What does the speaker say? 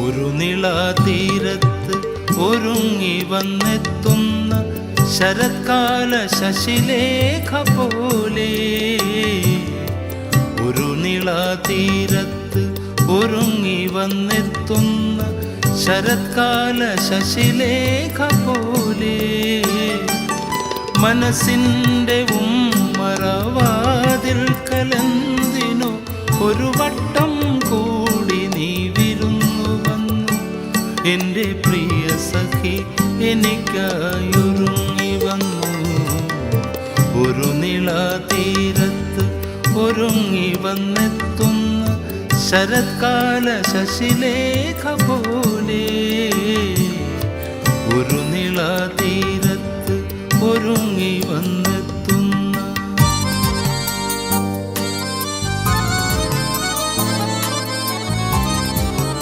ഒരു നിളാതീരത്ത് ഒരുങ്ങി വന്നെത്തുന്ന ശരത്കാല ശശിലേഖ പോലെ, ഒരു നിളാതീരത്ത് ഒരുങ്ങി വന്നെത്തുന്ന ശരത്കാല ശശിലേഖ പോലെ, മനസ്സിൻ്റെ ഉമ്മറവാതിൽ കലന്തിനു ഒരു വട്ടം കൂടി നീ വിരുന്നു വന്നു. എൻ്റെ പ്രിയ സഖി എനിക്കായൊരുങ്ങി വന്നു. ഒരു നിളാതീരത്ത് ഒരുങ്ങി വന്നെത്തുന്ന ശരത്കാല ശശിലേഖ പോലെ, ഒരു നിളാതീരത്ത് ഒരുങ്ങി വന്നു.